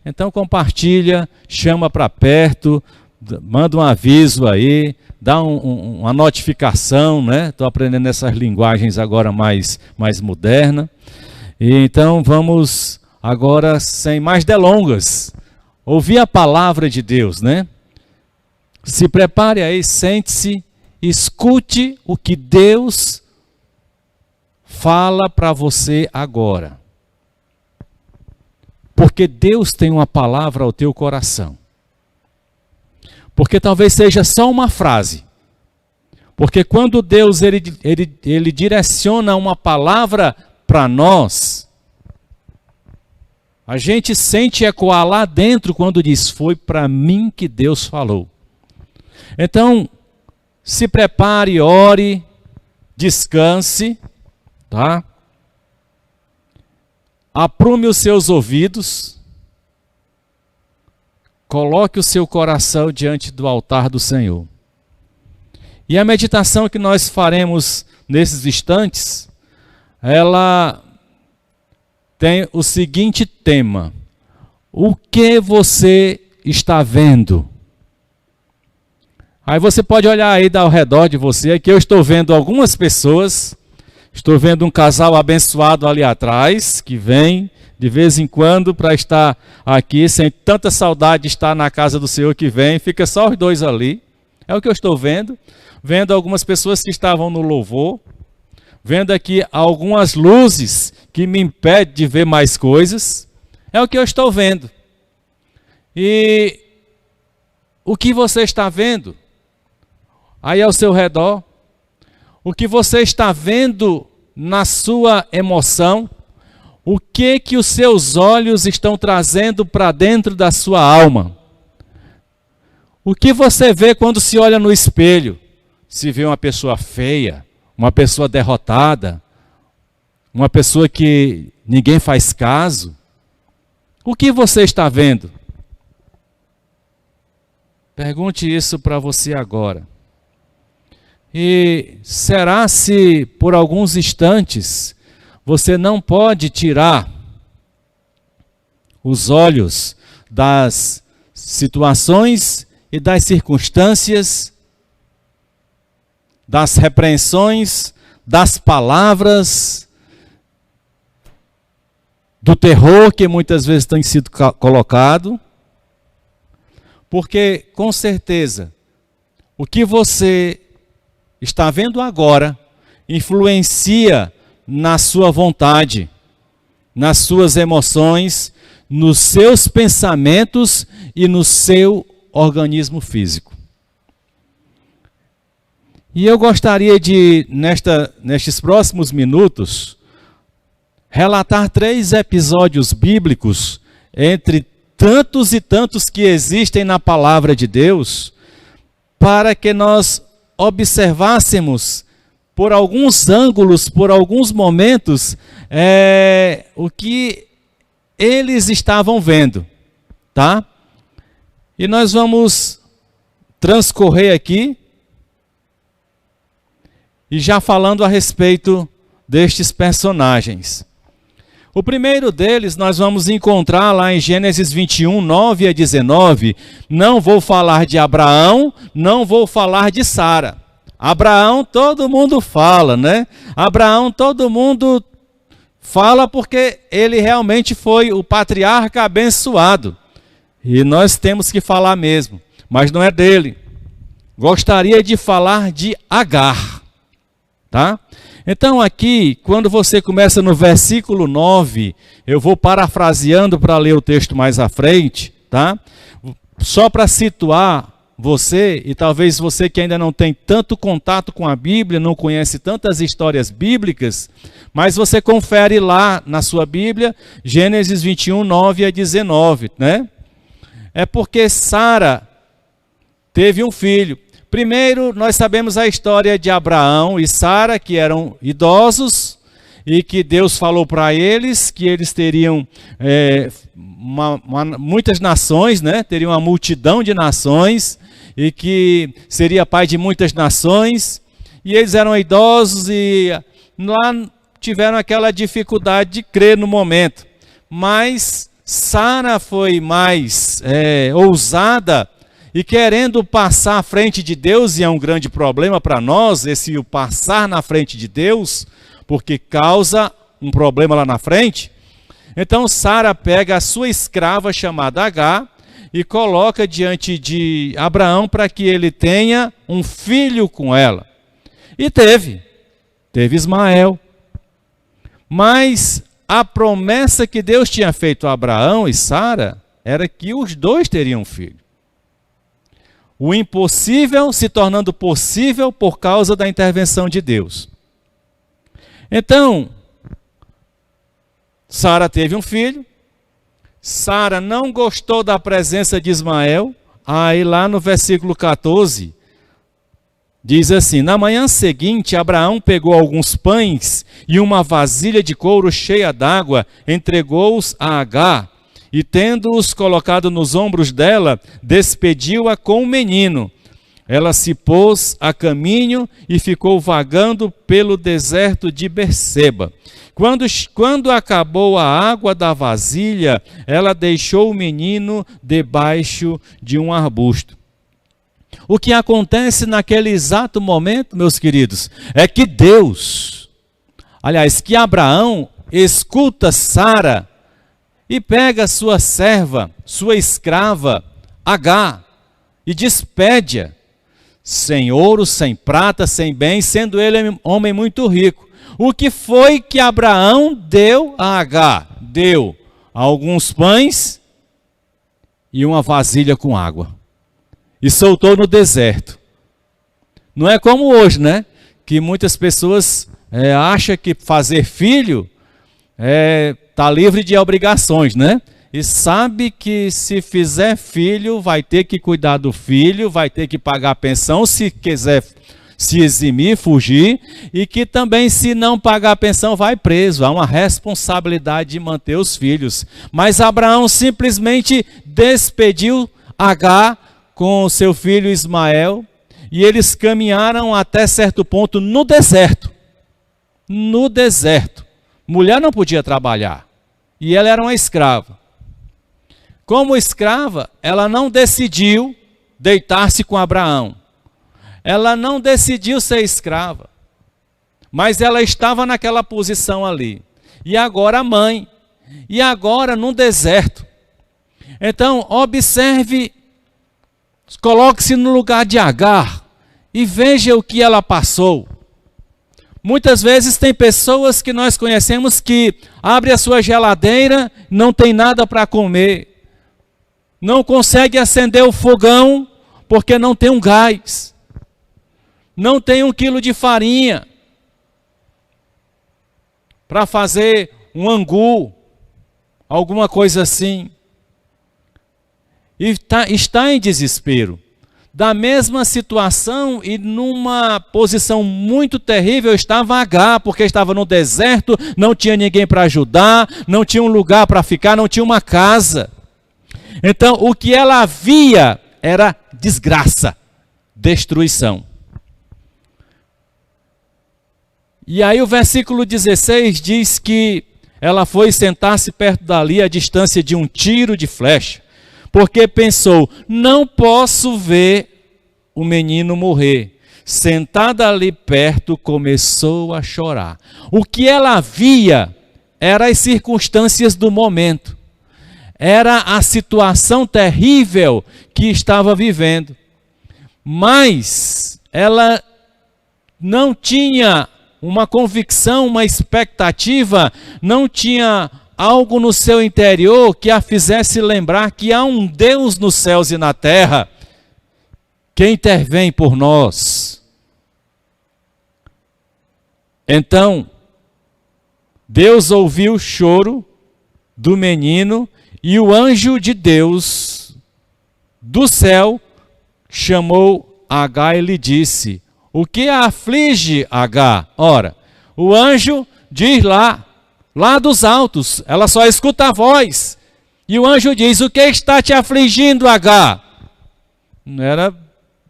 Então compartilha, chama para perto, manda um aviso aí, dá uma notificação, né? Estou aprendendo essas linguagens agora mais modernas. E então vamos agora, sem mais delongas, ouvir a palavra de Deus, né? Se prepare aí, sente-se, escute o que Deus fala para você agora. Porque Deus tem uma palavra ao teu coração. Porque talvez seja só uma frase. Porque quando Deus ele direciona uma palavra para nós, a gente sente ecoar lá dentro quando diz, foi para mim que Deus falou. Então, se prepare, ore, descanse, tá? Aprume os seus ouvidos, coloque o seu coração diante do altar do Senhor. E a meditação que nós faremos nesses instantes, ela tem o seguinte tema: o que você está vendo? Aí você pode olhar aí ao redor de você, aqui eu estou vendo algumas pessoas, estou vendo um casal abençoado ali atrás, que vem de vez em quando para estar aqui, sem tanta saudade de estar na casa do Senhor que vem, fica só os dois ali, é o que eu estou vendo. Vendo algumas pessoas que estavam no louvor, vendo aqui algumas luzes que me impedem de ver mais coisas, é o que eu estou vendo. E o que você está vendo aí ao seu redor, o que você está vendo na sua emoção, o que os seus olhos estão trazendo para dentro da sua alma. O que você vê quando se olha no espelho? Se vê uma pessoa feia, uma pessoa derrotada, uma pessoa que ninguém faz caso, o que você está vendo? Pergunte isso para você agora. E será se por alguns instantes você não pode tirar os olhos das situações e das circunstâncias, das repreensões, das palavras, do terror que muitas vezes tem sido colocado? Porque, com certeza, o que você está vendo agora influencia na sua vontade, nas suas emoções, nos seus pensamentos e no seu organismo físico. E eu gostaria de, nestes próximos minutos, relatar 3 episódios bíblicos, entre tantos e tantos que existem na palavra de Deus, para que nós observássemos por alguns ângulos, por alguns momentos, o que eles estavam vendo, tá? E nós vamos transcorrer aqui, e já falando a respeito destes personagens. O primeiro deles nós vamos encontrar lá em Gênesis 21, 9 a 19. Não vou falar de Abraão, não vou falar de Sara. Abraão todo mundo fala, né? Abraão todo mundo fala porque ele realmente foi o patriarca abençoado. E nós temos que falar mesmo, mas não é dele. Gostaria de falar de Agar. Tá? Então aqui, quando você começa no versículo 9, eu vou parafraseando para ler o texto mais à frente, tá? Só para situar você, e talvez você que ainda não tem tanto contato com a Bíblia, não conhece tantas histórias bíblicas, mas você confere lá na sua Bíblia, Gênesis 21, 9 a 19, né? É porque Sara teve um filho. Primeiro, nós sabemos a história de Abraão e Sara, que eram idosos, e que Deus falou para eles que eles teriam muitas nações, né? Teriam uma multidão de nações, e que seria pai de muitas nações. E eles eram idosos e lá tiveram aquela dificuldade de crer no momento. Mas Sara foi mais ousada e querendo passar à frente de Deus, e é um grande problema para nós, esse o passar na frente de Deus, porque causa um problema lá na frente. Então Sara pega a sua escrava chamada Agar e coloca diante de Abraão para que ele tenha um filho com ela. E teve Ismael. Mas a promessa que Deus tinha feito a Abraão e Sara era que os dois teriam um filho. O impossível se tornando possível por causa da intervenção de Deus. Então, Sara teve um filho. Sara não gostou da presença de Ismael. Aí lá no versículo 14, diz assim: na manhã seguinte, Abraão pegou alguns pães e uma vasilha de couro cheia d'água, entregou-os a Agar, e tendo-os colocado nos ombros dela, despediu-a com o menino. Ela se pôs a caminho e ficou vagando pelo deserto de Berseba. Quando acabou a água da vasilha, ela deixou o menino debaixo de um arbusto. O que acontece naquele exato momento, meus queridos, é que que Abraão escuta Sara e pega sua serva, sua escrava, Agar, e despede-a, sem ouro, sem prata, sem bens, sendo ele um homem muito rico. O que foi que Abraão deu a Agar? Deu alguns pães e uma vasilha com água. E soltou no deserto. Não é como hoje, né? Que muitas pessoas acham que fazer filho está livre de obrigações, né? E sabe que se fizer filho, vai ter que cuidar do filho, vai ter que pagar a pensão se quiser se eximir, fugir, e que também se não pagar a pensão vai preso. Há uma responsabilidade de manter os filhos. Mas Abraão simplesmente despediu Agar com seu filho Ismael, e eles caminharam até certo ponto no deserto. No deserto. Mulher não podia trabalhar, e ela era uma escrava. Como escrava, ela não decidiu deitar-se com Abraão. Ela não decidiu ser escrava, mas ela estava naquela posição ali. E agora a mãe, e agora num deserto. Então, observe, coloque-se no lugar de Agar e veja o que ela passou. Muitas vezes tem pessoas que nós conhecemos que abre a sua geladeira, não tem nada para comer. Não consegue acender o fogão porque não tem um gás. Não tem 1 quilo de farinha para fazer um angu, alguma coisa assim. E está em desespero. Da mesma situação e numa posição muito terrível estava Agar, porque estava no deserto, não tinha ninguém para ajudar, não tinha um lugar para ficar, não tinha uma casa. Então, o que ela via era desgraça, destruição. E aí o versículo 16 diz que ela foi sentar-se perto dali a distância de um tiro de flecha, porque pensou, não posso ver o menino morrer. Sentada ali perto, começou a chorar. O que ela via eram as circunstâncias do momento. Era a situação terrível que estava vivendo. Mas ela não tinha uma convicção, uma expectativa, não tinha algo no seu interior que a fizesse lembrar que há um Deus nos céus e na terra que intervém por nós. Então, Deus ouviu o choro do menino e o anjo de Deus do céu chamou Agar e lhe disse, o que a aflige, Agar? Ora, o anjo diz lá dos altos, ela só escuta a voz. E o anjo diz, o que está te afligindo, Agar? Não era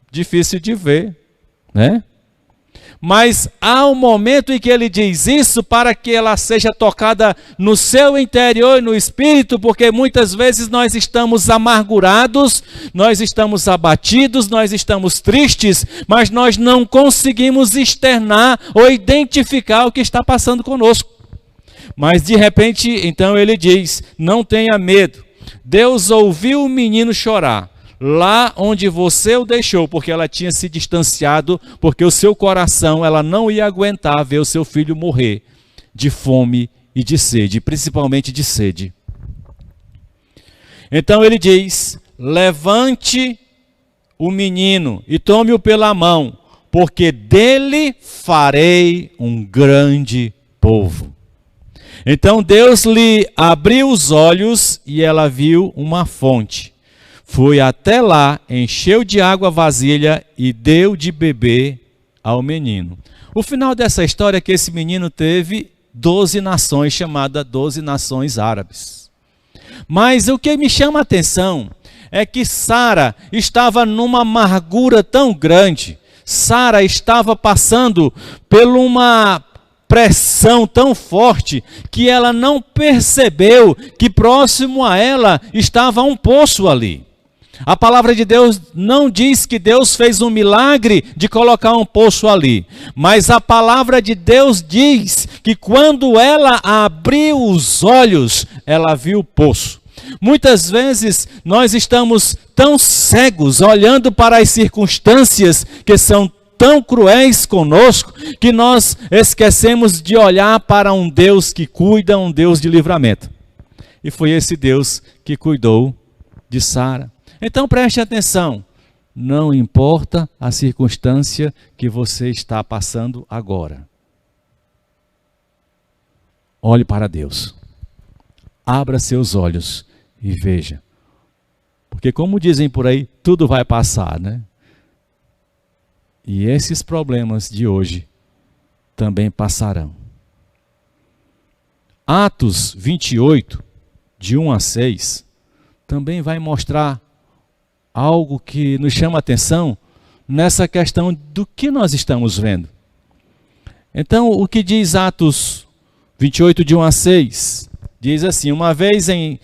difícil de ver, né? Mas há um momento em que ele diz isso para que ela seja tocada no seu interior e no espírito, porque muitas vezes nós estamos amargurados, nós estamos abatidos, nós estamos tristes, mas nós não conseguimos externar ou identificar o que está passando conosco. Mas de repente, então ele diz, não tenha medo. Deus ouviu o menino chorar lá onde você o deixou, porque ela tinha se distanciado, porque o seu coração, ela não ia aguentar ver o seu filho morrer de fome e de sede, principalmente de sede. Então ele diz, levante o menino e tome-o pela mão, porque dele farei um grande povo. Então Deus lhe abriu os olhos e ela viu uma fonte. Foi até lá, encheu de água a vasilha e deu de beber ao menino. O final dessa história é que esse menino teve 12 nações, chamada 12 nações árabes. Mas o que me chama a atenção é que Sara estava numa amargura tão grande. Sara estava passando por uma pressão tão forte que ela não percebeu que próximo a ela estava um poço ali. A palavra de Deus não diz que Deus fez um milagre de colocar um poço ali, mas a palavra de Deus diz que quando ela abriu os olhos, ela viu o poço. Muitas vezes nós estamos tão cegos, olhando para as circunstâncias que são tão cruéis conosco, que nós esquecemos de olhar para um Deus que cuida, um Deus de livramento. E foi esse Deus que cuidou de Sara. Então preste atenção, não importa a circunstância que você está passando agora. Olhe para Deus, abra seus olhos e veja. Porque como dizem por aí, tudo vai passar, né? E esses problemas de hoje também passarão. Atos 28, de 1 a 6, também vai mostrar algo que nos chama a atenção nessa questão do que nós estamos vendo. Então, o que diz Atos 28, de 1 a 6? Diz assim, uma vez em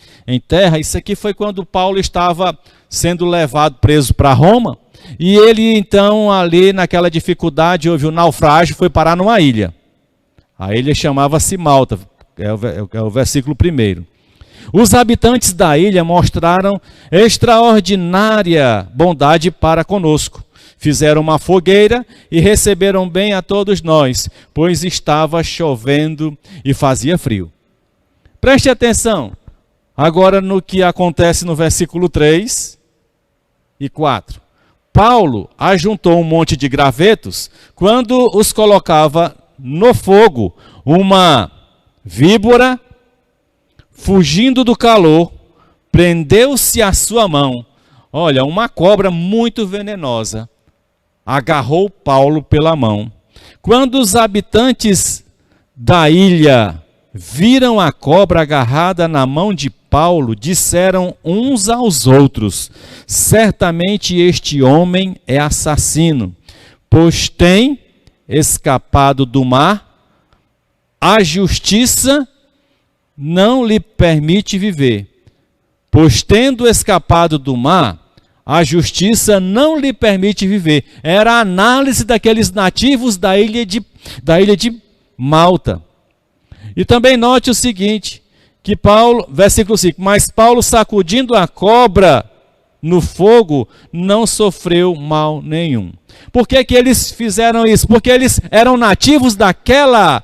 terra, isso aqui foi quando Paulo estava sendo levado preso para Roma, e ele então ali naquela dificuldade, houve um naufrágio, foi parar numa ilha. A ilha chamava-se Malta, é o versículo 1. Os habitantes da ilha mostraram extraordinária bondade para conosco. Fizeram uma fogueira e receberam bem a todos nós, pois estava chovendo e fazia frio. Preste atenção agora no que acontece no versículo 3 e 4. Paulo ajuntou um monte de gravetos quando os colocava no fogo. Uma víbora, fugindo do calor, prendeu-se à sua mão. Olha, uma cobra muito venenosa agarrou Paulo pela mão. Quando os habitantes da ilha viram a cobra agarrada na mão de Paulo, disseram uns aos outros, certamente este homem é assassino, pois tem escapado do mar, a justiça não lhe permite viver. Pois tendo escapado do mar, a justiça não lhe permite viver. Era a análise daqueles nativos da ilha de Malta. E também note o seguinte, que Paulo, versículo 5, mas Paulo sacudindo a cobra no fogo, não sofreu mal nenhum. Por que que eles fizeram isso? Porque eles eram nativos daquela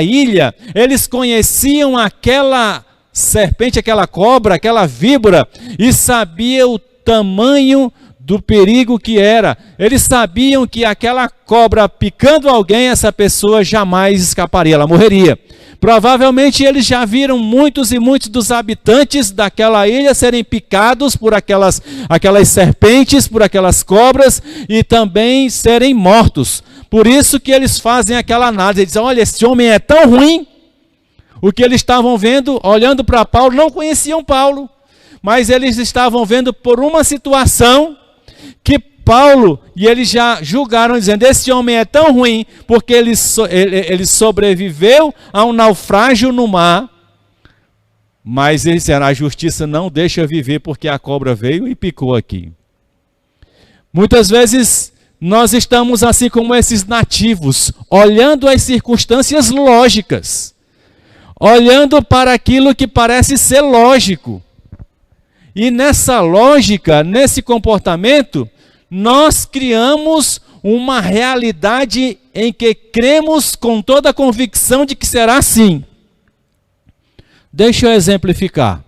ilha, eles conheciam aquela serpente, aquela cobra, aquela víbora, e sabiam o tamanho do perigo que era. Eles sabiam que aquela cobra picando alguém, essa pessoa jamais escaparia, ela morreria. Provavelmente eles já viram muitos e muitos dos habitantes daquela ilha serem picados por aquelas serpentes, por aquelas cobras, e também serem mortos. Por isso que eles fazem aquela análise, eles dizem, olha, esse homem é tão ruim. O que eles estavam vendo, olhando para Paulo, não conheciam Paulo, mas eles estavam vendo por uma situação que Paulo, e eles já julgaram, dizendo, esse homem é tão ruim, porque ele sobreviveu a um naufrágio no mar, mas eles disseram, a justiça não deixa viver, porque a cobra veio e picou aqui. Muitas vezes, nós estamos assim como esses nativos, olhando as circunstâncias lógicas, olhando para aquilo que parece ser lógico. E nessa lógica, nesse comportamento, nós criamos uma realidade em que cremos com toda a convicção de que será assim. Deixa eu exemplificar.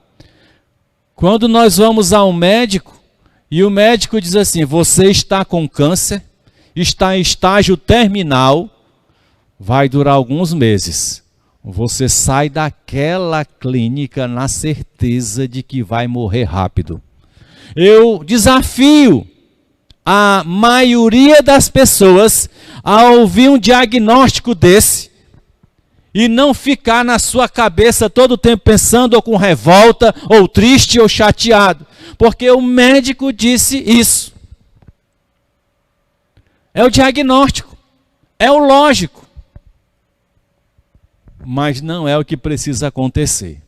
Quando nós vamos ao médico, e o médico diz assim, você está com câncer, está em estágio terminal, vai durar alguns meses. Você sai daquela clínica na certeza de que vai morrer rápido. Eu desafio a maioria das pessoas a ouvir um diagnóstico desse e não ficar na sua cabeça todo o tempo pensando ou com revolta, ou triste, ou chateado. Porque o médico disse isso. É o diagnóstico, é o lógico. Mas não é o que precisa acontecer.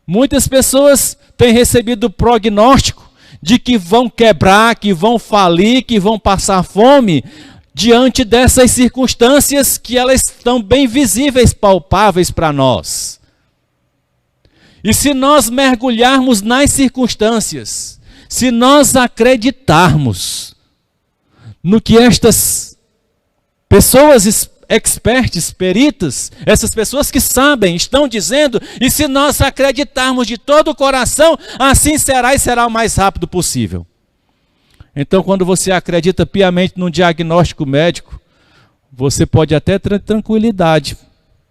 Muitas pessoas têm recebido o prognóstico de que vão quebrar, que vão falir, que vão passar fome, diante dessas circunstâncias que elas estão bem visíveis, palpáveis para nós. E se nós mergulharmos nas circunstâncias, se nós acreditarmos no que estas pessoas expertos, peritas, essas pessoas que sabem, estão dizendo, e se nós acreditarmos de todo o coração, assim será e será o mais rápido possível. Então, quando você acredita piamente num diagnóstico médico, você pode até ter tranquilidade,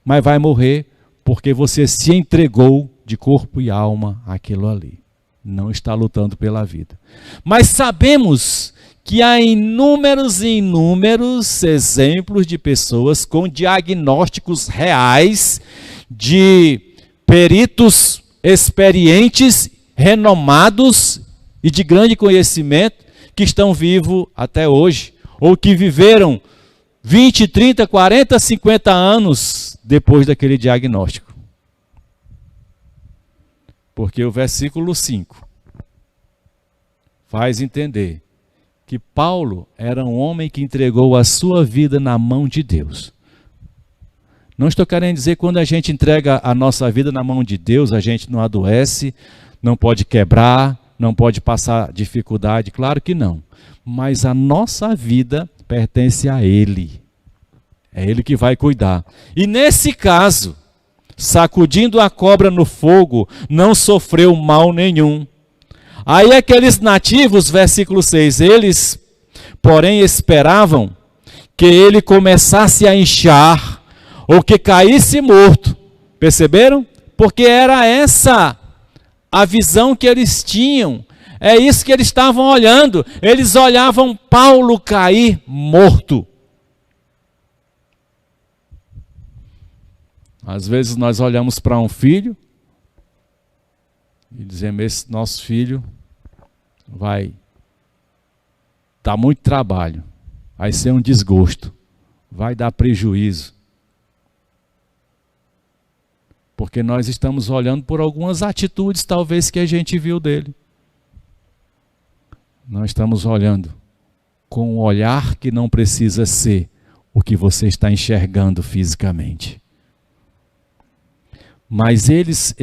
mas vai morrer porque você se entregou de corpo e alma àquilo ali. Não está lutando pela vida. Mas sabemos que há inúmeros e inúmeros exemplos de pessoas com diagnósticos reais, de peritos experientes, renomados e de grande conhecimento, que estão vivos até hoje, ou que viveram 20, 30, 40, 50 anos depois daquele diagnóstico. Porque o versículo 5 faz entender que Paulo era um homem que entregou a sua vida na mão de Deus. Não estou querendo dizer que quando a gente entrega a nossa vida na mão de Deus, a gente não adoece, não pode quebrar, não pode passar dificuldade, claro que não. Mas a nossa vida pertence a Ele. É Ele que vai cuidar. E nesse caso, sacudindo a cobra no fogo, não sofreu mal nenhum. Aí aqueles nativos, versículo 6, eles, porém, esperavam que ele começasse a inchar, ou que caísse morto. Perceberam? Porque era essa a visão que eles tinham. É isso que eles estavam olhando. Eles olhavam Paulo cair morto. Às vezes nós olhamos para um filho e dizemos, esse nosso filho vai dar muito trabalho, vai ser um desgosto, vai dar prejuízo. Porque nós estamos olhando por algumas atitudes, talvez, que a gente viu dele. Nós estamos olhando com um olhar que não precisa ser o que você está enxergando fisicamente. Mas eles,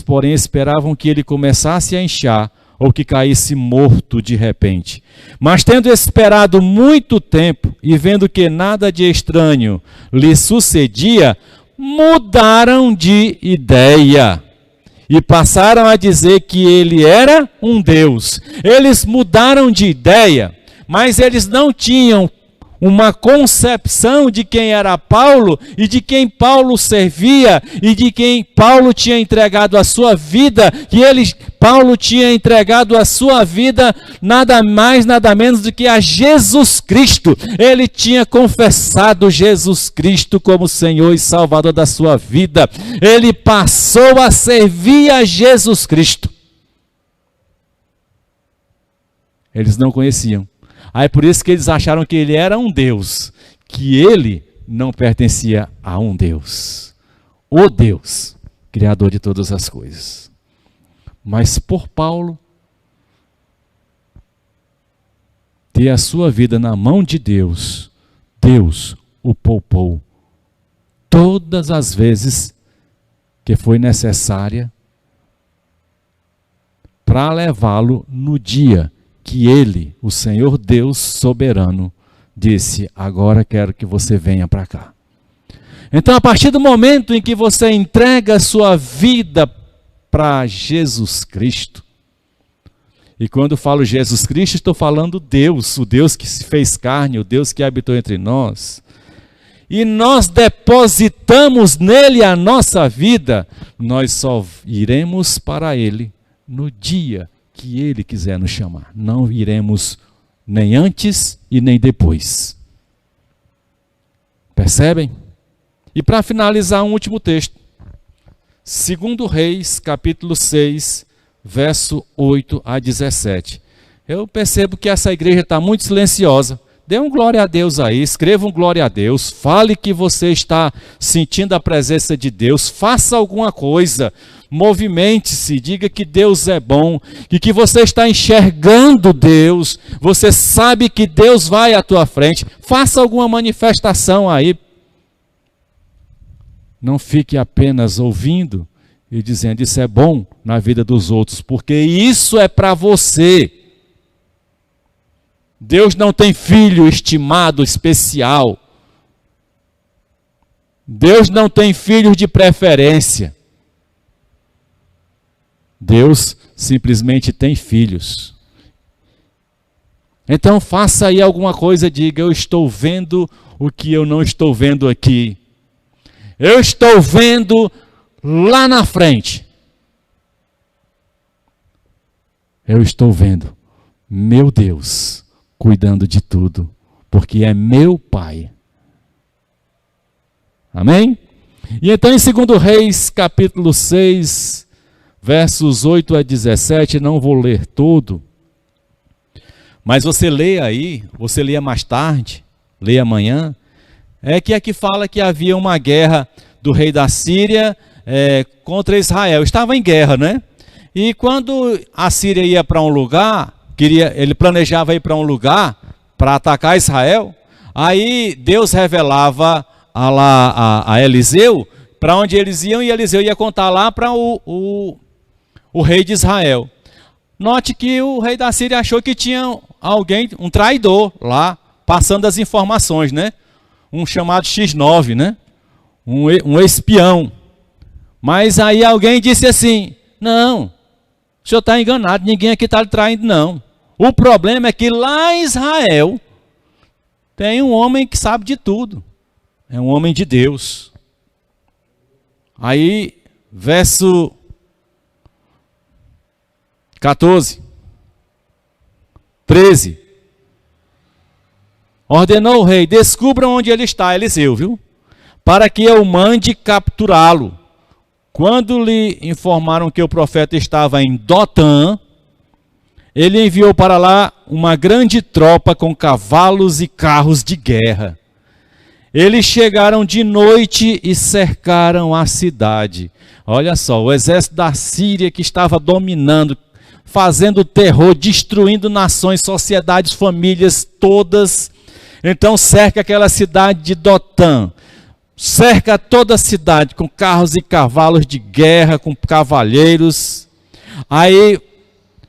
porém, esperavam que ele começasse a inchar, ou que caísse morto de repente. Mas tendo esperado muito tempo, e vendo que nada de estranho lhe sucedia, mudaram de ideia e passaram a dizer que ele era um Deus. Eles mudaram de ideia, mas eles não tinham uma concepção de quem era Paulo e de quem Paulo servia e de quem Paulo tinha entregado a sua vida, que Paulo tinha entregado a sua vida nada mais, nada menos do que a Jesus Cristo. Ele tinha confessado Jesus Cristo como Senhor e Salvador da sua vida. Ele passou a servir a Jesus Cristo. Eles não conheciam. Aí por isso que eles acharam que ele era um Deus, que ele não pertencia a um Deus. O Deus, Criador de todas as coisas. Mas por Paulo ter a sua vida na mão de Deus, Deus o poupou todas as vezes que foi necessária para levá-lo no dia que ele, o Senhor Deus soberano, disse: agora quero que você venha para cá. Então, a partir do momento em que você entrega a sua vida para Jesus Cristo, e quando falo Jesus Cristo, estou falando Deus, o Deus que se fez carne, o Deus que habitou entre nós, e nós depositamos nele a nossa vida, nós só iremos para ele no dia que ele quiser nos chamar. Não iremos nem antes e nem depois. Percebem? E para finalizar, um último texto. 2 Reis, capítulo 6, verso 8 a 17. Eu percebo que essa igreja está muito silenciosa. Dê um glória a Deus aí, escreva um glória a Deus, fale que você está sentindo a presença de Deus, faça alguma coisa, movimente-se, diga que Deus é bom, e que você está enxergando Deus, você sabe que Deus vai à tua frente, faça alguma manifestação aí. Não fique apenas ouvindo e dizendo: isso é bom na vida dos outros, porque isso é para você. Deus não tem filho estimado, especial. Deus não tem filhos de preferência. Deus simplesmente tem filhos. Então faça aí alguma coisa, diga: eu estou vendo o que eu não estou vendo aqui. Eu estou vendo lá na frente. Eu estou vendo meu Deus cuidando de tudo, porque é meu Pai. Amém? E então em 2 Reis, capítulo 6, versos 8 a 17, não vou ler todo, mas você lê aí, você lê mais tarde, lê amanhã, é que aqui fala que havia uma guerra do rei da Síria contra Israel. Estava em guerra, né? E quando a Síria ia para um lugar, ele planejava ir para um lugar para atacar Israel, aí Deus revelava a Eliseu para onde eles iam, e Eliseu ia contar lá para o rei de Israel. Note que o rei da Síria achou que tinha alguém, um traidor lá, passando as informações, né? Um chamado X9, né? Um espião. Mas aí alguém disse assim: não, o senhor está enganado, ninguém aqui está lhe traindo, não. O problema é que lá em Israel tem um homem que sabe de tudo. É um homem de Deus. Aí, verso 14, 13. Ordenou o rei: descubram onde ele está, Eliseu, viu? Para que eu mande capturá-lo. Quando lhe informaram que o profeta estava em Dotã, ele enviou para lá uma grande tropa com cavalos e carros de guerra. Eles chegaram de noite e cercaram a cidade. Olha só, o exército da Síria que estava dominando, fazendo terror, destruindo nações, sociedades, famílias todas. Então cerca aquela cidade de Dotã. Cerca toda a cidade com carros e cavalos de guerra, com cavalheiros. Aí,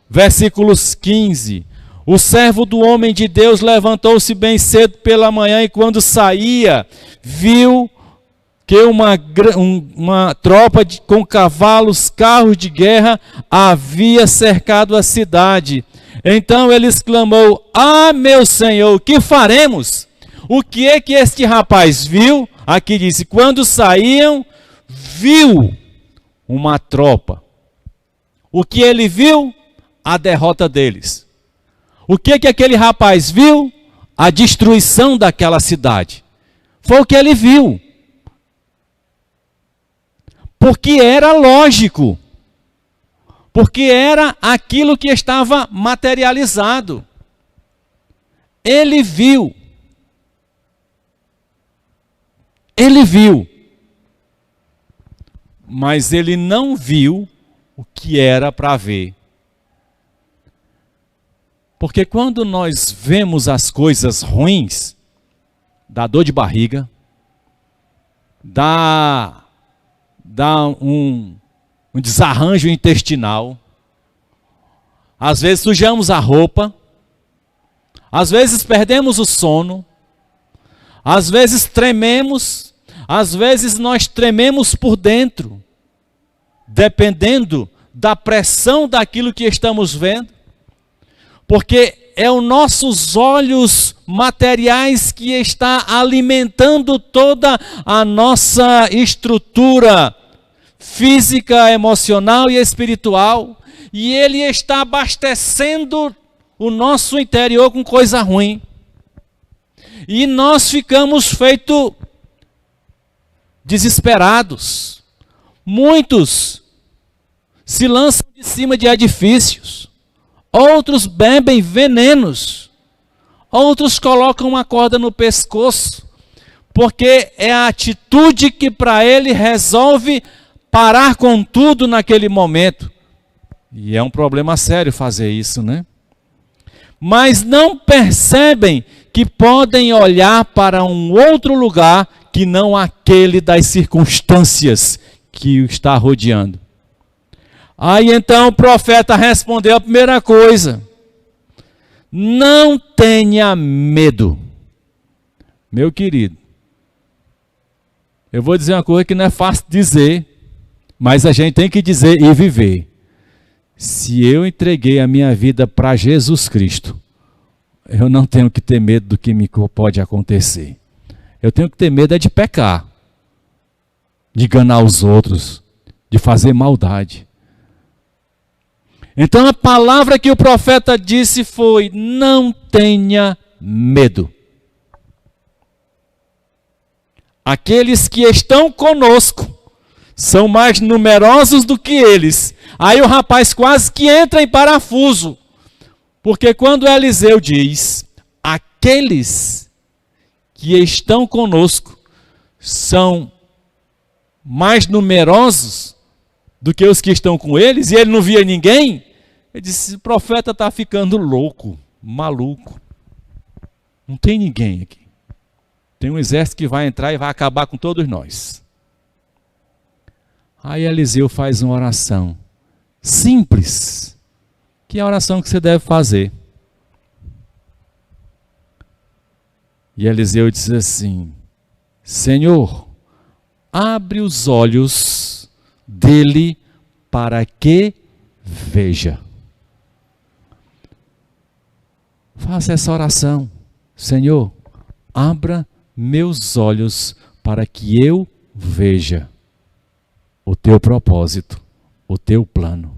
versículos 15. O servo do homem de Deus levantou-se bem cedo pela manhã e quando saía, viu que uma tropa com cavalos, carros de guerra, havia cercado a cidade. Então ele exclamou: ah, meu senhor, o que faremos? O que é que este rapaz viu? Aqui disse: quando saíam, viu uma tropa. O que ele viu? A derrota deles. O que é que aquele rapaz viu? A destruição daquela cidade. Foi o que ele viu. Porque era lógico. Porque era aquilo que estava materializado. ele viu. Ele viu. Mas ele não viu o que era para ver. Porque quando nós vemos as coisas ruins, dá dor de barriga, dá um desarranjo intestinal, às vezes sujamos a roupa, às vezes perdemos o sono, às vezes trememos, às vezes nós trememos por dentro, dependendo da pressão daquilo que estamos vendo, porque é os nossos olhos materiais que está alimentando toda a nossa estrutura física, emocional e espiritual, e ele está abastecendo o nosso interior com coisa ruim. E nós ficamos feitos desesperados. Muitos se lançam de cima de edifícios, outros bebem venenos, outros colocam uma corda no pescoço, porque é a atitude que para ele resolve parar com tudo naquele momento. E é um problema sério fazer isso, né? Mas não percebem que podem olhar para um outro lugar que não aquele das circunstâncias que o está rodeando. Aí então o profeta respondeu a primeira coisa: não tenha medo. Meu querido, eu vou dizer uma coisa que não é fácil dizer, mas a gente tem que dizer e viver. Se eu entreguei a minha vida para Jesus Cristo, eu não tenho que ter medo do que me pode acontecer. Eu tenho que ter medo é de pecar, de enganar os outros, de fazer maldade. Então a palavra que o profeta disse foi: não tenha medo. Aqueles que estão conosco são mais numerosos do que eles. Aí o rapaz quase que entra em parafuso. Porque quando Eliseu diz: aqueles que estão conosco são mais numerosos do que os que estão com eles, e ele não via ninguém, ele disse: o profeta está ficando louco, maluco. Não tem ninguém aqui. Tem um exército que vai entrar e vai acabar com todos nós. Aí Eliseu faz uma oração simples, que é a oração que você deve fazer. E Eliseu diz assim: Senhor, abre os olhos dele para que veja. Faça essa oração: Senhor, abra meus olhos para que eu veja o teu propósito, o teu plano.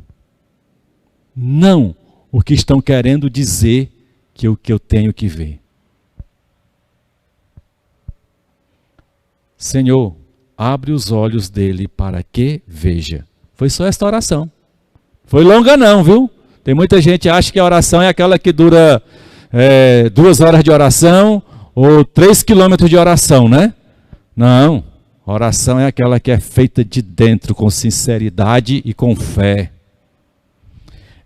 Não o que estão querendo dizer que eu tenho que ver. Senhor, abre os olhos dele para que veja. Foi só esta oração. Foi longa não, viu? Tem muita gente que acha que a oração é aquela que dura 2 horas de oração ou 3 quilômetros de oração, né? Não. Oração é aquela que é feita de dentro, com sinceridade e com fé.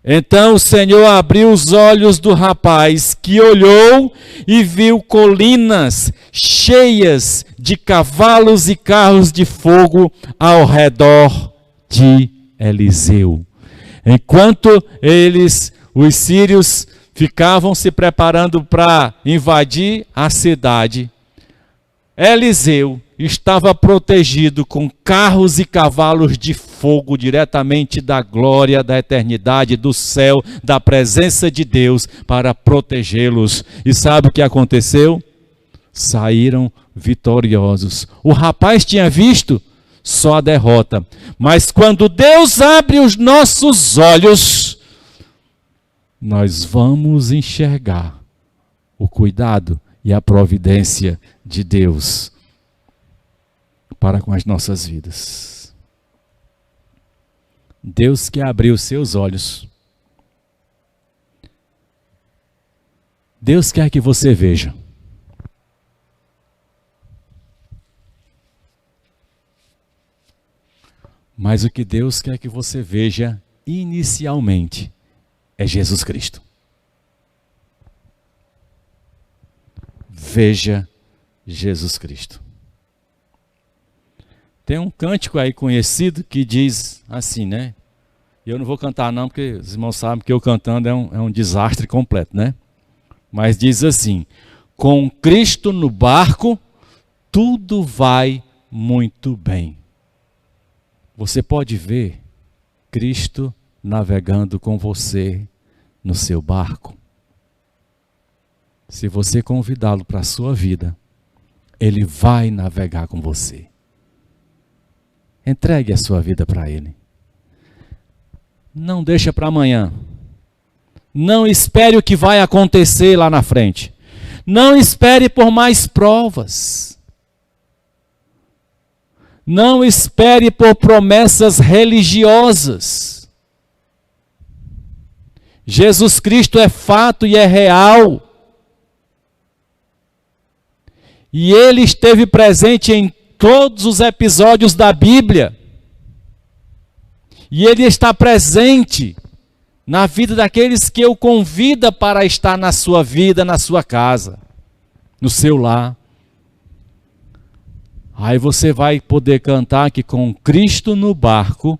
Então o Senhor abriu os olhos do rapaz, que olhou e viu colinas cheias de cavalos e carros de fogo ao redor de Eliseu. Enquanto os sírios, ficavam se preparando para invadir a cidade, Eliseu estava protegido com carros e cavalos de fogo diretamente da glória, da eternidade, do céu, da presença de Deus para protegê-los. E sabe o que aconteceu? Saíram vitoriosos. O rapaz tinha visto só a derrota. Mas quando Deus abre os nossos olhos, nós vamos enxergar o cuidado e a providência de Deus para com as nossas vidas. Deus que abriu seus olhos. Deus quer que você veja. Mas o que Deus quer que você veja inicialmente é Jesus Cristo. Veja Jesus Cristo. Tem um cântico aí conhecido que diz assim, né? Eu não vou cantar não, porque os irmãos sabem que eu cantando é um desastre completo, né? Mas diz assim: com Cristo no barco, tudo vai muito bem. Você pode ver Cristo navegando com você no seu barco. Se você convidá-lo para a sua vida, Ele vai navegar com você. Entregue a sua vida para Ele. Não deixa para amanhã. Não espere o que vai acontecer lá na frente. Não espere por mais provas. Não espere por promessas religiosas. Jesus Cristo é fato e é real. E Ele esteve presente em todos os episódios da Bíblia. E Ele está presente na vida daqueles que o convida para estar na sua vida, na sua casa, no seu lar. Aí você vai poder cantar que com Cristo no barco,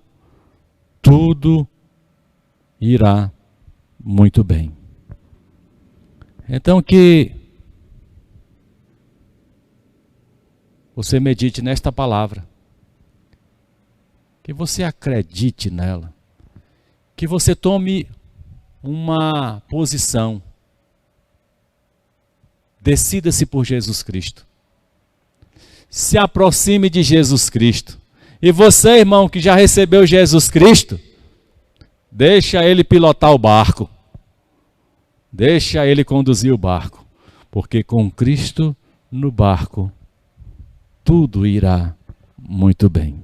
tudo irá muito bem. Então que você medite nesta palavra, que você acredite nela, que você tome uma posição, decida-se por Jesus Cristo. Se aproxime de Jesus Cristo. E você, irmão, que já recebeu Jesus Cristo, deixa Ele pilotar o barco. Deixa Ele conduzir o barco. Porque com Cristo no barco, tudo irá muito bem.